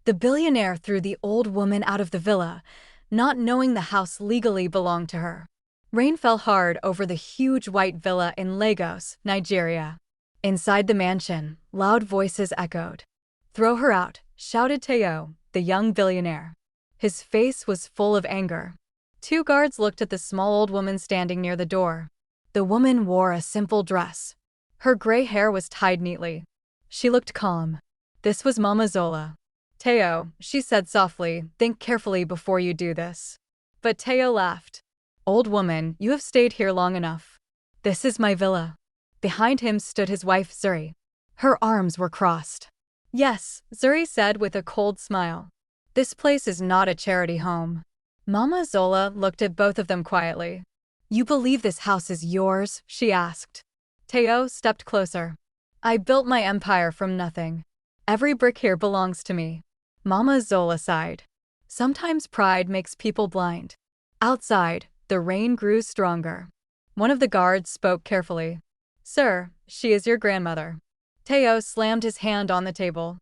The billionaire threw the old woman out of the villa, not knowing the house legally belonged to her. Rain fell hard over the huge white villa in Lagos, Nigeria. Inside the mansion, loud voices echoed. "Throw her out," shouted Teo, the young billionaire. His face was full of anger. Two guards looked at the small old woman standing near the door. The woman wore a simple dress. Her gray hair was tied neatly. She looked calm. This was Mama Zola. "Teo," she said softly, "think carefully before you do this." But Teo laughed. "Old woman, you have stayed here long enough. This is my villa." Behind him stood his wife Zuri. Her arms were crossed. "Yes," Zuri said with a cold smile. "This place is not a charity home." Mama Zola looked at both of them quietly. "You believe this house is yours?" she asked. Teo stepped closer. "I built my empire from nothing. Every brick here belongs to me." Mama Zola sighed. Sometimes pride makes people blind. Outside, the rain grew stronger. One of the guards spoke carefully. "Sir, she is your grandmother." Teo slammed his hand on the table.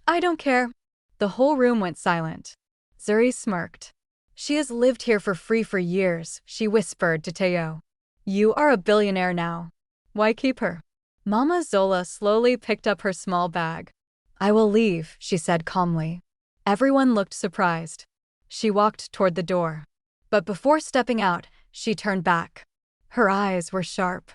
"I don't care." The whole room went silent. Zuri smirked. "She has lived here for free for years," she whispered to Teo. "You are a billionaire now. Why keep her?" Mama Zola slowly picked up her small bag. "I will leave," she said calmly. Everyone looked surprised. She walked toward the door. But before stepping out, she turned back. Her eyes were sharp.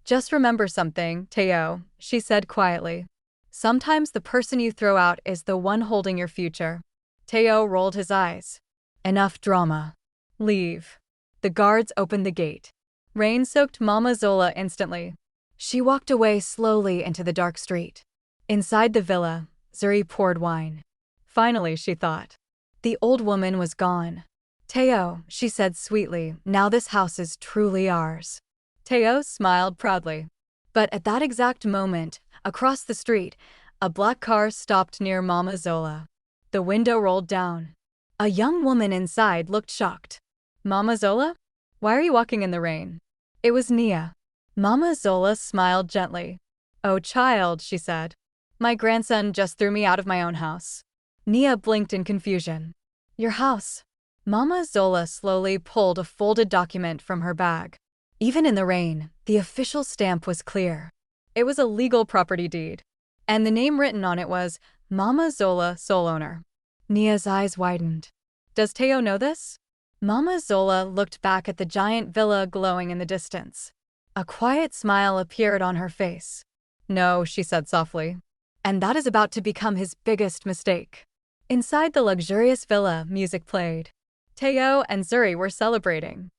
"Just remember something, Teo," she said quietly. "Sometimes the person you throw out is the one holding your future." Teo rolled his eyes. "Enough drama. Leave." The guards opened the gate. Rain soaked Mama Zola instantly. She walked away slowly into the dark street. Inside the villa, Zuri poured wine. Finally, she thought. The old woman was gone. "Teo," she said sweetly, "now this house is truly ours." Teo smiled proudly. But at that exact moment, across the street, a black car stopped near Mama Zola. The window rolled down. A young woman inside looked shocked. "Mama Zola? Why are you walking in the rain?" It was Nia. Mama Zola smiled gently. "Oh child," she said. "My grandson just threw me out of my own house." Nia blinked in confusion. "Your house?" Mama Zola slowly pulled a folded document from her bag. Even in the rain, the official stamp was clear. It was a legal property deed. And the name written on it was Mama Zola, sole owner. Nia's eyes widened. "Does Teo know this?" Mama Zola looked back at the giant villa glowing in the distance. A quiet smile appeared on her face. "No," she said softly. "And that is about to become his biggest mistake." Inside the luxurious villa, music played. Teo and Zuri were celebrating.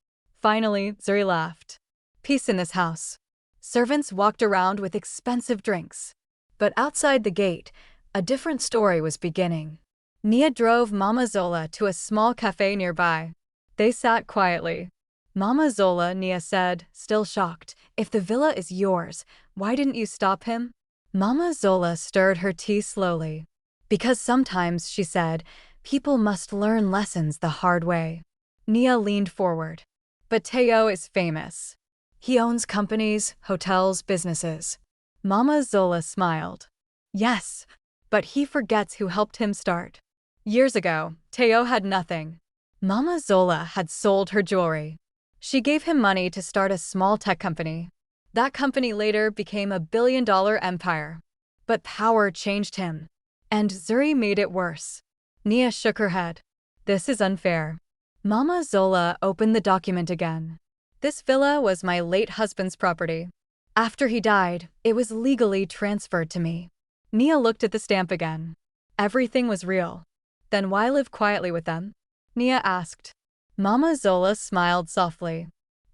Finally, Zuri laughed. "Peace in this house." Servants walked around with expensive drinks. But outside the gate, a different story was beginning. Nia drove Mama Zola to a small cafe nearby. They sat quietly. "Mama Zola," Nia said, still shocked, "if the villa is yours, why didn't you stop him?" Mama Zola stirred her tea slowly. "Because sometimes," she said, "people must learn lessons the hard way." Nia leaned forward. "But Teo is famous. He owns companies, hotels, businesses." Mama Zola smiled. "Yes, but he forgets who helped him start. Years ago, Teo had nothing. Mama Zola had sold her jewelry. She gave him money to start a small tech company. That company later became a billion-dollar empire. But power changed him. And Zuri made it worse." Nia shook her head. "This is unfair." Mama Zola opened the document again. "This villa was my late husband's property. After he died, it was legally transferred to me." Nia looked at the stamp again. Everything was real. "Then why live quietly with them?" Nia asked. Mama Zola smiled softly.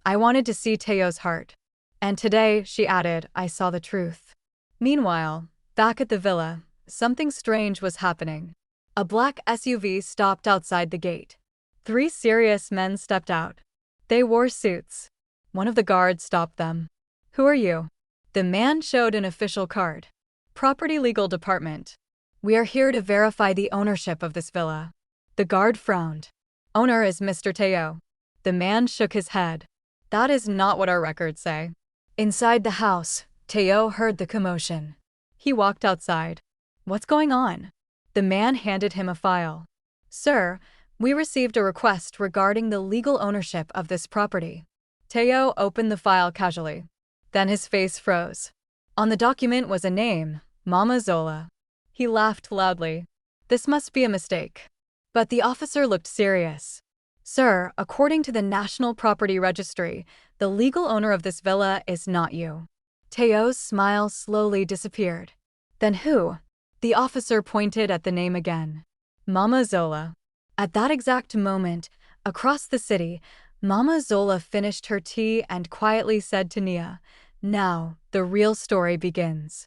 "I wanted to see Teo's heart. And today," she added, "I saw the truth." Meanwhile, back at the villa, something strange was happening. A black SUV stopped outside the gate. 3 serious men stepped out. They wore suits. One of the guards stopped them. "Who are you?" The man showed an official card. "Property Legal Department. We are here to verify the ownership of this villa." The guard frowned. "Owner is Mr. Teo." The man shook his head. "That is not what our records say." Inside the house, Teo heard the commotion. He walked outside. "What's going on?" The man handed him a file. "Sir, we received a request regarding the legal ownership of this property." Teo opened the file casually. Then his face froze. On the document was a name, Mama Zola. He laughed loudly. This must be a mistake. But the officer looked serious. "Sir, according to the National Property Registry, the legal owner of this villa is not you." Teo's smile slowly disappeared. "Then who?" The officer pointed at the name again. Mama Zola. At that exact moment, across the city, Mama Zola finished her tea and quietly said to Nia, "Now, the real story begins."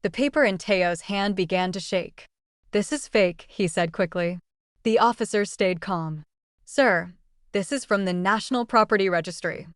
The paper in Teo's hand began to shake. "This is fake," he said quickly. The officer stayed calm. "Sir, this is from the National Property Registry."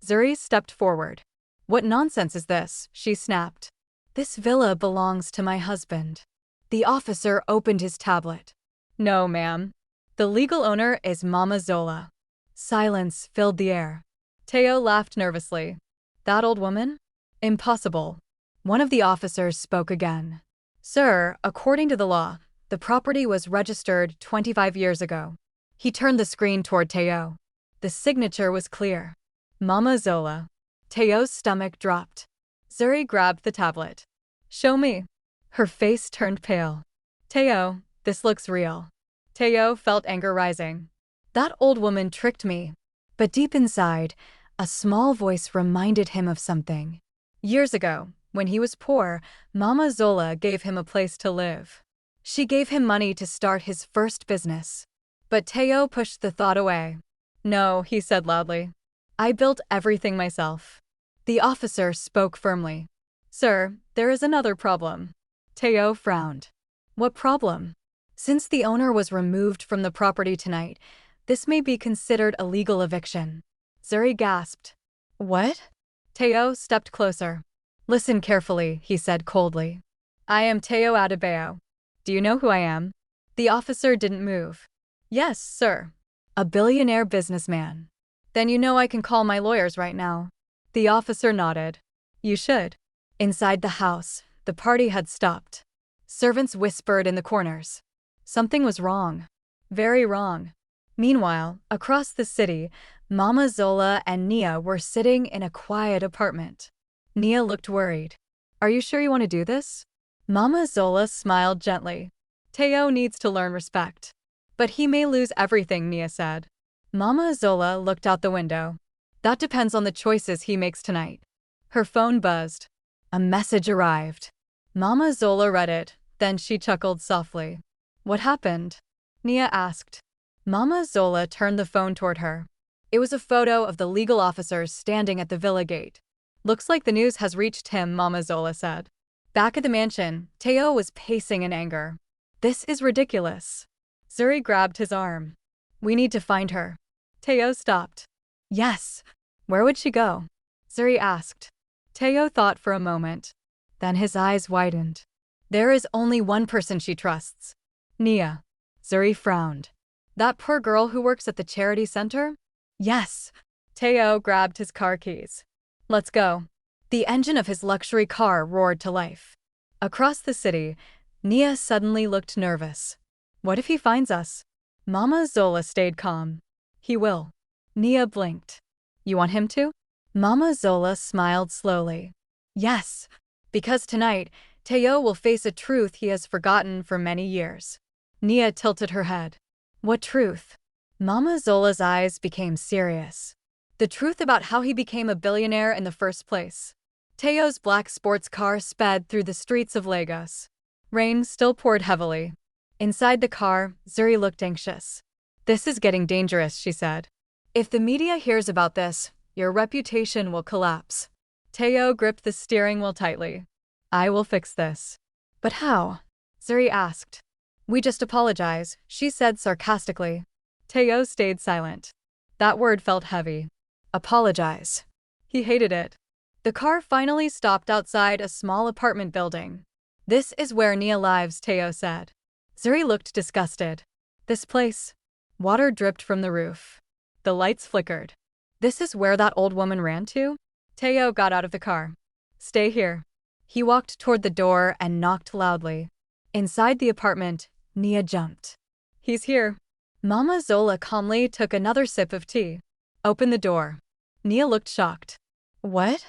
Zuri stepped forward. "What nonsense is this?" she snapped. "This villa belongs to my husband." The officer opened his tablet. "No, ma'am. The legal owner is Mama Zola." Silence filled the air. Teo laughed nervously. "That old woman? Impossible." One of the officers spoke again. "Sir, according to the law, the property was registered 25 years ago." He turned the screen toward Teo. The signature was clear. Mama Zola. Teo's stomach dropped. Zuri grabbed the tablet. "Show me." Her face turned pale. "Teo, this looks real." Teo felt anger rising. That old woman tricked me. But deep inside, a small voice reminded him of something. Years ago, when he was poor, Mama Zola gave him a place to live. She gave him money to start his first business. But Teo pushed the thought away. "No," he said loudly. "I built everything myself." The officer spoke firmly. "Sir, there is another problem." Teo frowned. "What problem?" "Since the owner was removed from the property tonight, this may be considered a legal eviction." Zuri gasped. "What?" Teo stepped closer. "Listen carefully," he said coldly. "I am Teo Adebayo. Do you know who I am?" The officer didn't move. "Yes, sir." "A billionaire businessman." "Then you know I can call my lawyers right now." The officer nodded. "You should." Inside the house, the party had stopped. Servants whispered in the corners. Something was wrong. Very wrong. Meanwhile, across the city, Mama Zola and Nia were sitting in a quiet apartment. Nia looked worried. "Are you sure you want to do this?" Mama Zola smiled gently. "Teo needs to learn respect." "But he may lose everything," Nia said. Mama Zola looked out the window. "That depends on the choices he makes tonight." Her phone buzzed. A message arrived. Mama Zola read it, then she chuckled softly. "What happened?" Nia asked. Mama Zola turned the phone toward her. It was a photo of the legal officers standing at the villa gate. "Looks like the news has reached him," Mama Zola said. Back at the mansion, Teo was pacing in anger. "This is ridiculous." Zuri grabbed his arm. "We need to find her." Teo stopped. "Yes. Where would she go?" Zuri asked. Teo thought for a moment. Then his eyes widened. "There is only one person she trusts. Nia." Zuri frowned. "That poor girl who works at the charity center?" "Yes." Teo grabbed his car keys. "Let's go." The engine of his luxury car roared to life. Across the city, Nia suddenly looked nervous. "What if he finds us?" Mama Zola stayed calm. "He will." Nia blinked. "You want him to?" Mama Zola smiled slowly. "Yes. Because tonight, Teo will face a truth he has forgotten for many years." Nia tilted her head. "What truth?" Mama Zola's eyes became serious. "The truth about how he became a billionaire in the first place." Teo's black sports car sped through the streets of Lagos. Rain still poured heavily. Inside the car, Zuri looked anxious. "This is getting dangerous," she said. "If the media hears about this, your reputation will collapse." Teo gripped the steering wheel tightly. "I will fix this." "But how?" Zuri asked. "We just apologize," she said sarcastically. Teo stayed silent. That word felt heavy. Apologize. He hated it. The car finally stopped outside a small apartment building. "This is where Nia lives," Teo said. Zuri looked disgusted. "This place?" Water dripped from the roof. The lights flickered. "This is where that old woman ran to?" Teo got out of the car. "Stay here." He walked toward the door and knocked loudly. Inside the apartment, Nia jumped. He's here. Mama Zola calmly took another sip of tea. Open the door. Nia looked shocked. What?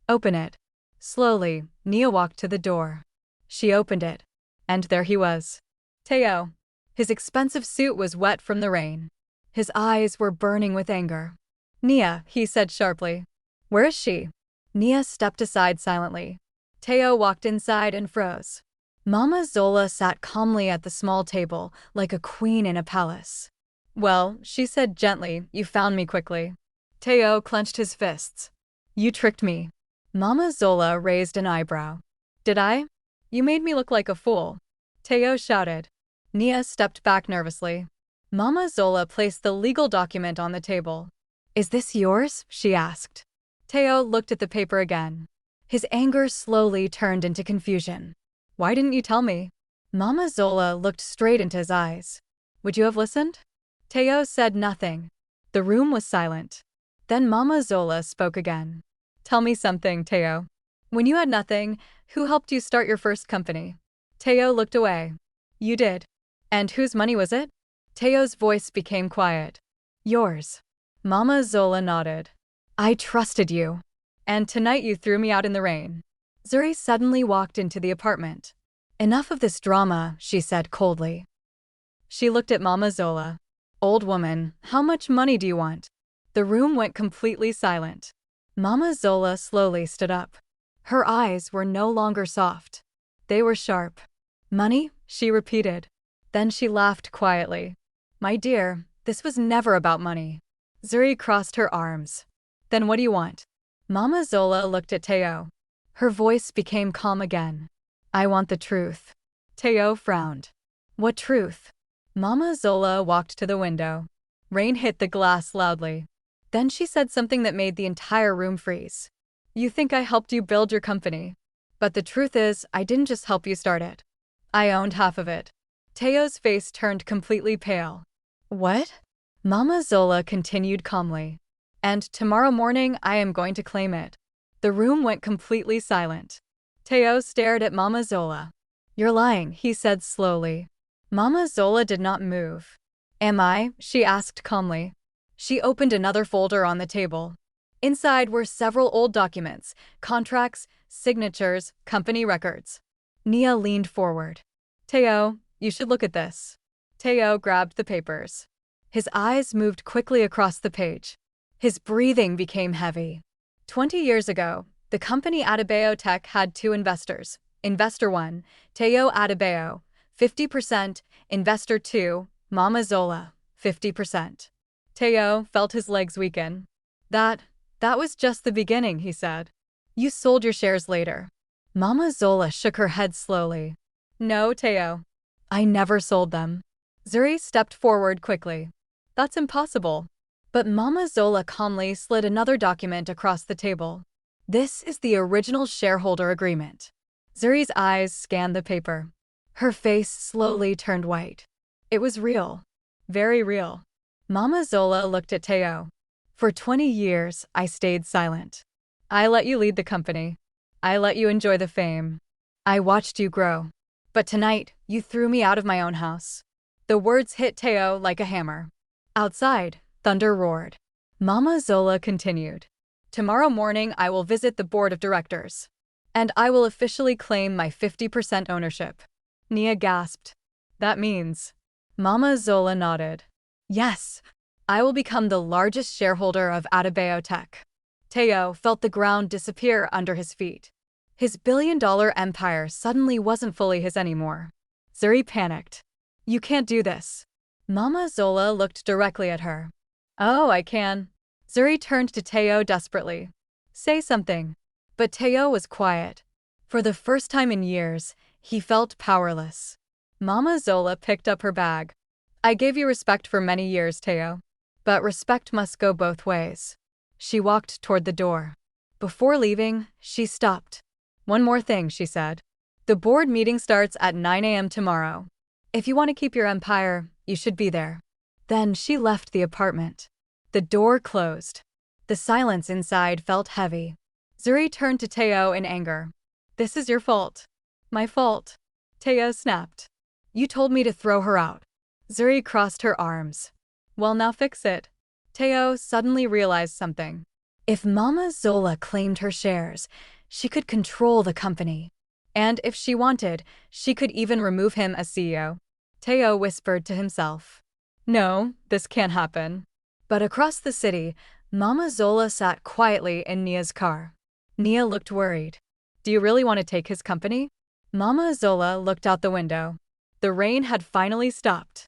Open it. Slowly, Nia walked to the door. She opened it. And there he was. Teo. His expensive suit was wet from the rain. His eyes were burning with anger. Nia, he said sharply. Where is she? Nia stepped aside silently. Teo walked inside and froze. Mama Zola sat calmly at the small table, like a queen in a palace. Well, she said gently, you found me quickly. Teo clenched his fists. You tricked me. Mama Zola raised an eyebrow. Did I? You made me look like a fool. Teo shouted. Nia stepped back nervously. Mama Zola placed the legal document on the table. Is this yours? She asked. Teo looked at the paper again. His anger slowly turned into confusion. Why didn't you tell me? Mama Zola looked straight into his eyes. Would you have listened? Teo said nothing. The room was silent. Then Mama Zola spoke again. Tell me something, Teo. When you had nothing, who helped you start your first company? Teo looked away. You did. And whose money was it? Teo's voice became quiet. Yours. Mama Zola nodded. I trusted you. And tonight you threw me out in the rain. Zuri suddenly walked into the apartment. Enough of this drama, she said coldly. She looked at Mama Zola. Old woman, how much money do you want? The room went completely silent. Mama Zola slowly stood up. Her eyes were no longer soft. They were sharp. Money? She repeated. Then she laughed quietly. My dear, this was never about money. Zuri crossed her arms. Then what do you want? Mama Zola looked at Teo. Her voice became calm again. I want the truth. Teo frowned. What truth? Mama Zola walked to the window. Rain hit the glass loudly. Then she said something that made the entire room freeze. You think I helped you build your company. But the truth is, I didn't just help you start it. I owned half of it. Teo's face turned completely pale. What? Mama Zola continued calmly. And tomorrow morning I am going to claim it. The room went completely silent. Teo stared at Mama Zola. You're lying, he said slowly. Mama Zola did not move. Am I? She asked calmly. She opened another folder on the table. Inside were several old documents, contracts, signatures, company records. Nia leaned forward. Teo, you should look at this. Teo grabbed the papers. His eyes moved quickly across the page. His breathing became heavy. 20 years ago, the company Adebayo Tech had two investors. Investor 1, Teo Adebayo, 50%, Investor 2, Mama Zola, 50%. Teo felt his legs weaken. That was just the beginning, he said. You sold your shares later. Mama Zola shook her head slowly. No, Teo. I never sold them. Zuri stepped forward quickly. That's impossible. But Mama Zola calmly slid another document across the table. This is the original shareholder agreement. Zuri's eyes scanned the paper. Her face slowly turned white. It was real. Very real. Mama Zola looked at Teo. For 20 years, I stayed silent. I let you lead the company. I let you enjoy the fame. I watched you grow. But tonight, you threw me out of my own house. The words hit Teo like a hammer. Outside, thunder roared. Mama Zola continued. Tomorrow morning, I will visit the board of directors. And I will officially claim my 50% ownership. Nia gasped. That means... Mama Zola nodded. Yes, I will become the largest shareholder of Adebayo Tech. Teo felt the ground disappear under his feet. His billion-dollar empire suddenly wasn't fully his anymore. Zuri panicked. You can't do this. Mama Zola looked directly at her. Oh, I can. Zuri turned to Teo desperately. Say something. But Teo was quiet. For the first time in years, he felt powerless. Mama Zola picked up her bag. I gave you respect for many years, Teo. But respect must go both ways. She walked toward the door. Before leaving, she stopped. One more thing, she said. The board meeting starts at 9 a.m. tomorrow. If you want to keep your empire, you should be there. Then she left the apartment. The door closed. The silence inside felt heavy. Zuri turned to Teo in anger. This is your fault. My fault. Teo snapped. You told me to throw her out. Zuri crossed her arms. Well, now fix it. Teo suddenly realized something. If Mama Zola claimed her shares, she could control the company. And if she wanted, she could even remove him as CEO. Teo whispered to himself. No, this can't happen. But across the city, Mama Zola sat quietly in Nia's car. Nia looked worried. Do you really want to take his company? Mama Zola looked out the window. The rain had finally stopped.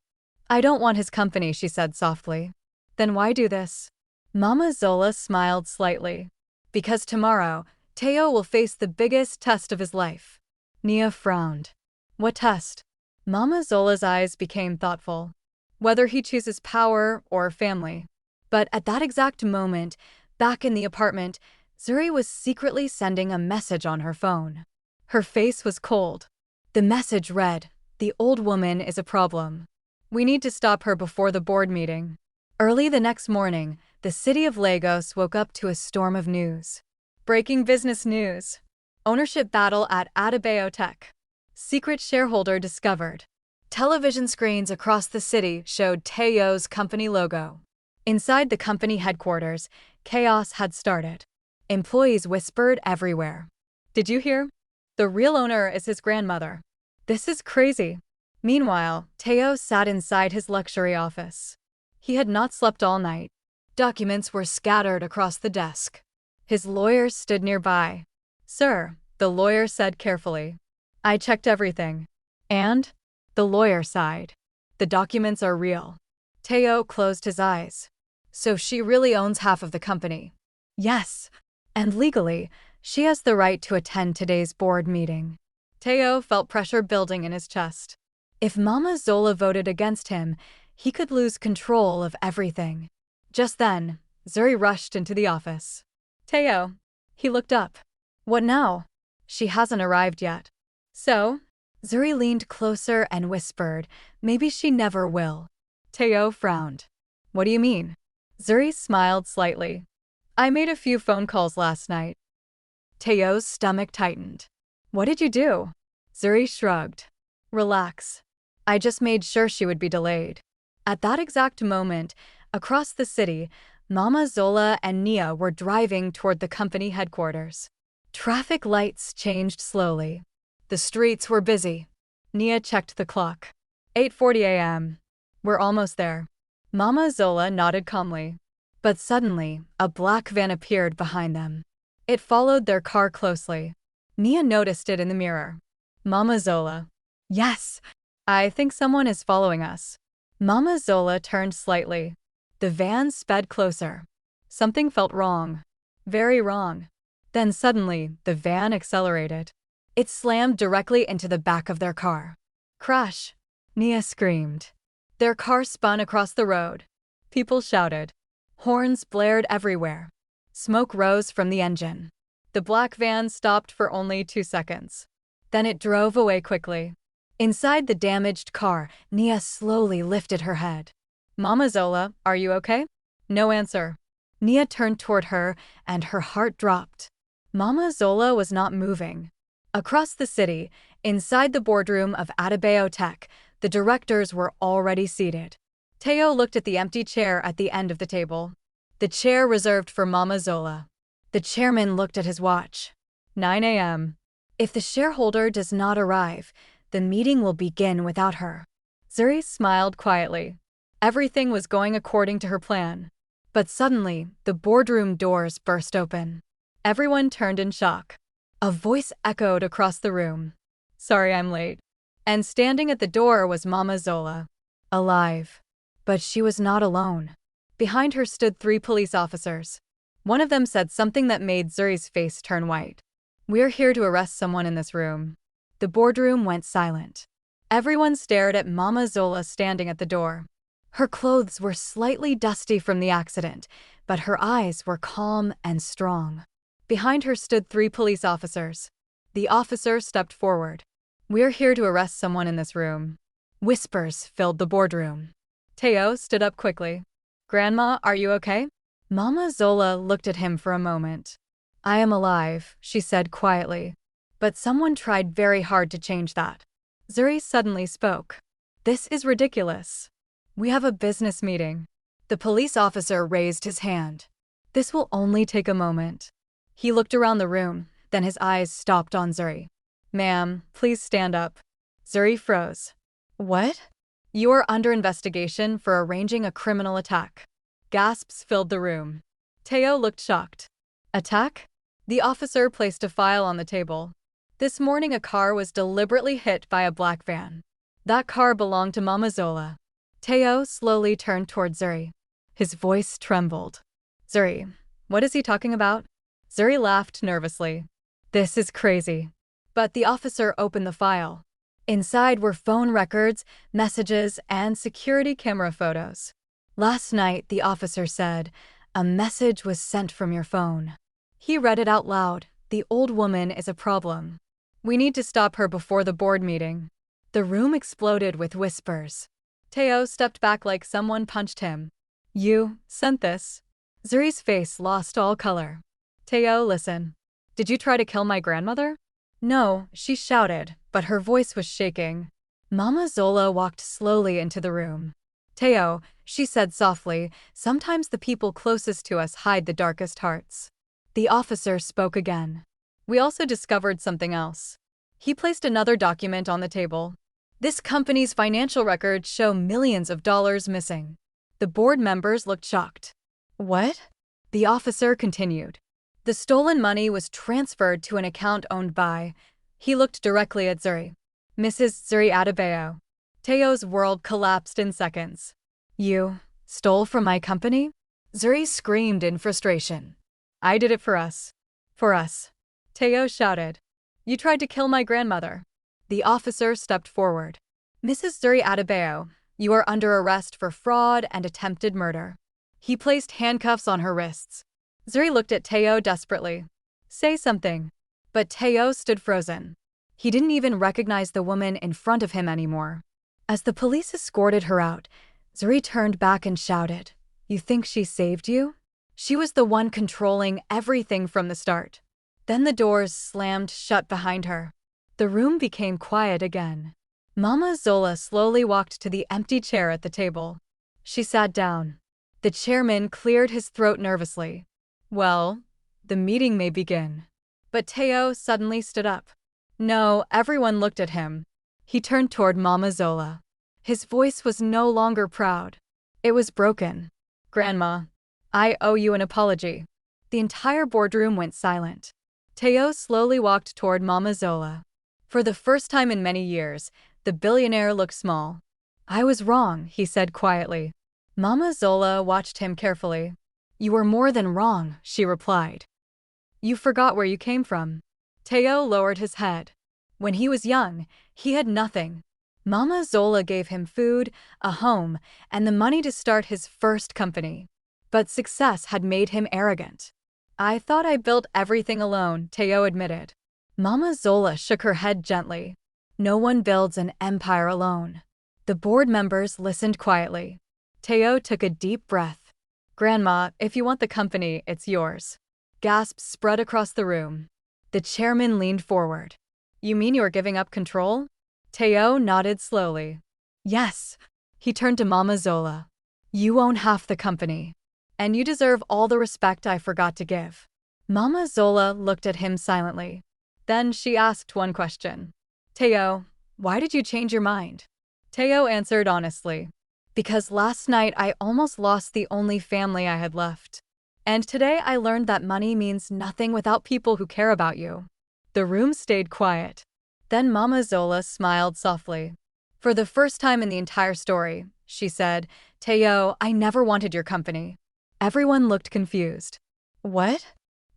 I don't want his company, she said softly. Then why do this? Mama Zola smiled slightly. Because tomorrow, Teo will face the biggest test of his life. Nia frowned. What test? Mama Zola's eyes became thoughtful. Whether he chooses power or family. But at that exact moment, back in the apartment, Zuri was secretly sending a message on her phone. Her face was cold. The message read, "The old woman is a problem. We need to stop her before the board meeting." Early the next morning, the city of Lagos woke up to a storm of news. Breaking business news. Ownership battle at Adebayo Tech. Secret shareholder discovered. Television screens across the city showed Teo's company logo. Inside the company headquarters, chaos had started. Employees whispered everywhere. Did you hear? The real owner is his grandmother. This is crazy. Meanwhile, Teo sat inside his luxury office. He had not slept all night. Documents were scattered across the desk. His lawyer stood nearby. Sir, the lawyer said carefully. I checked everything. And? The lawyer sighed. The documents are real. Teo closed his eyes. So she really owns half of the company. Yes. And legally, she has the right to attend today's board meeting. Teo felt pressure building in his chest. If Mama Zola voted against him, he could lose control of everything. Just then, Zuri rushed into the office. Teo. He looked up. What now? She hasn't arrived yet. So? Zuri leaned closer and whispered, maybe she never will. Teo frowned. What do you mean? Zuri smiled slightly. I made a few phone calls last night. Teo's stomach tightened. What did you do? Zuri shrugged. Relax. I just made sure she would be delayed. At that exact moment, across the city, Mama Zola and Nia were driving toward the company headquarters. Traffic lights changed slowly. The streets were busy. Nia checked the clock. 8:40 a.m. We're almost there. Mama Zola nodded calmly. But suddenly, a black van appeared behind them. It followed their car closely. Nia noticed it in the mirror. Mama Zola. Yes, I think someone is following us. Mama Zola turned slightly. The van sped closer. Something felt wrong. Very wrong. Then suddenly, the van accelerated. It slammed directly into the back of their car. Crash! Nia screamed. Their car spun across the road. People shouted. Horns blared everywhere. Smoke rose from the engine. The black van stopped for only 2 seconds. Then it drove away quickly. Inside the damaged car, Nia slowly lifted her head. Mama Zola, are you okay? No answer. Nia turned toward her, and her heart dropped. Mama Zola was not moving. Across the city, inside the boardroom of Adebayo Tech, the directors were already seated. Teo looked at the empty chair at the end of the table. The chair reserved for Mama Zola. The chairman looked at his watch. 9 a.m. If the shareholder does not arrive, the meeting will begin without her. Zuri smiled quietly. Everything was going according to her plan. But suddenly, the boardroom doors burst open. Everyone turned in shock. A voice echoed across the room. Sorry I'm late. And standing at the door was Mama Zola. Alive. But she was not alone. Behind her stood 3 police officers. One of them said something that made Zuri's face turn white. We're here to arrest someone in this room. The boardroom went silent. Everyone stared at Mama Zola standing at the door. Her clothes were slightly dusty from the accident, but her eyes were calm and strong. Behind her stood 3 police officers. The officer stepped forward. We're here to arrest someone in this room. Whispers filled the boardroom. Teo stood up quickly. Grandma, are you okay? Mama Zola looked at him for a moment. I am alive, she said quietly. But someone tried very hard to change that. Zuri suddenly spoke. This is ridiculous. We have a business meeting. The police officer raised his hand. This will only take a moment. He looked around the room, then his eyes stopped on Zuri. Ma'am, please stand up. Zuri froze. What? You are under investigation for arranging a criminal attack. Gasps filled the room. Teo looked shocked. Attack? The officer placed a file on the table. This morning a car was deliberately hit by a black van. That car belonged to Mama Zola. Teo slowly turned toward Zuri. His voice trembled. Zuri, what is he talking about? Zuri laughed nervously. This is crazy. But the officer opened the file. Inside were phone records, messages, and security camera photos. Last night, the officer said, a message was sent from your phone. He read it out loud. The old woman is a problem. We need to stop her before the board meeting. The room exploded with whispers. Teo stepped back like someone punched him. You sent this? Zuri's face lost all color. Teo, listen. Did you try to kill my grandmother? No, she shouted, but her voice was shaking. Mama Zola walked slowly into the room. Teo, she said softly, sometimes the people closest to us hide the darkest hearts. The officer spoke again. We also discovered something else. He placed another document on the table. This company's financial records show millions of dollars missing. The board members looked shocked. What? The officer continued. The stolen money was transferred to an account owned by… He looked directly at Zuri. Mrs. Zuri Adebayo. Teo's world collapsed in seconds. You stole from my company? Zuri screamed in frustration. I did it for us. For us. Teo shouted. You tried to kill my grandmother. The officer stepped forward. Mrs. Zuri Adebayo, you are under arrest for fraud and attempted murder. He placed handcuffs on her wrists. Zuri looked at Teo desperately. Say something. But Teo stood frozen. He didn't even recognize the woman in front of him anymore. As the police escorted her out, Zuri turned back and shouted, You think she saved you? She was the one controlling everything from the start. Then the doors slammed shut behind her. The room became quiet again. Mama Zola slowly walked to the empty chair at the table. She sat down. The chairman cleared his throat nervously. Well, the meeting may begin. But Teo suddenly stood up. No, everyone looked at him. He turned toward Mama Zola. His voice was no longer proud. It was broken. Grandma, I owe you an apology. The entire boardroom went silent. Teo slowly walked toward Mama Zola. For the first time in many years, the billionaire looked small. I was wrong, he said quietly. Mama Zola watched him carefully. You were more than wrong, she replied. You forgot where you came from. Teo lowered his head. When he was young, he had nothing. Mama Zola gave him food, a home, and the money to start his first company. But success had made him arrogant. I thought I built everything alone, Teo admitted. Mama Zola shook her head gently. No one builds an empire alone. The board members listened quietly. Teo took a deep breath. Grandma, if you want the company, it's yours. Gasps spread across the room. The chairman leaned forward. You mean you are giving up control? Teo nodded slowly. Yes. He turned to Mama Zola. You own half the company. And you deserve all the respect I forgot to give. Mama Zola looked at him silently. Then she asked one question. Teo, why did you change your mind? Teo answered honestly. Because last night I almost lost the only family I had left. And today I learned that money means nothing without people who care about you. The room stayed quiet. Then Mama Zola smiled softly. For the first time in the entire story, she said, Teo, I never wanted your company. Everyone looked confused. What?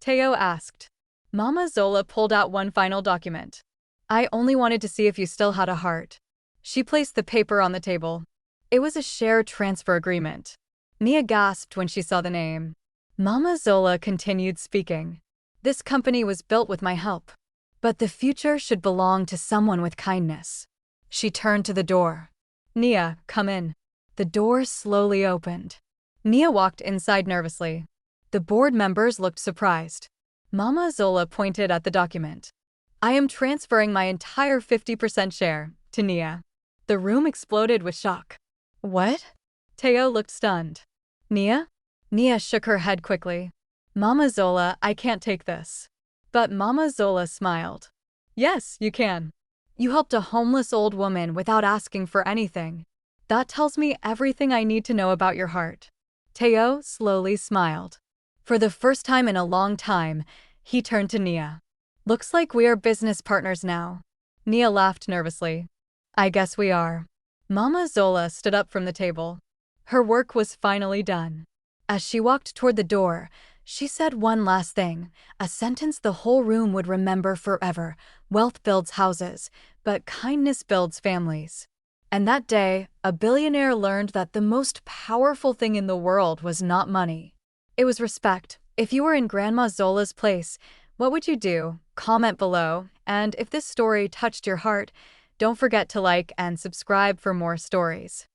Teo asked. Mama Zola pulled out one final document. I only wanted to see if you still had a heart. She placed the paper on the table. It was a share transfer agreement. Mia gasped when she saw the name. Mama Zola continued speaking. This company was built with my help. But the future should belong to someone with kindness. She turned to the door. Nia, come in. The door slowly opened. Nia walked inside nervously. The board members looked surprised. Mama Zola pointed at the document. I am transferring my entire 50% share, to Nia. The room exploded with shock. What? Teo looked stunned. Nia? Nia shook her head quickly. Mama Zola, I can't take this. But Mama Zola smiled. Yes, you can. You helped a homeless old woman without asking for anything. That tells me everything I need to know about your heart. Teo slowly smiled. For the first time in a long time, he turned to Nia. Looks like we are business partners now. Nia laughed nervously. I guess we are. Mama Zola stood up from the table. Her work was finally done. As she walked toward the door, she said one last thing, a sentence the whole room would remember forever. Wealth builds houses, but kindness builds families. And that day, a billionaire learned that the most powerful thing in the world was not money. It was respect. If you were in Grandma Zola's place, what would you do? Comment below, and if this story touched your heart, don't forget to like and subscribe for more stories.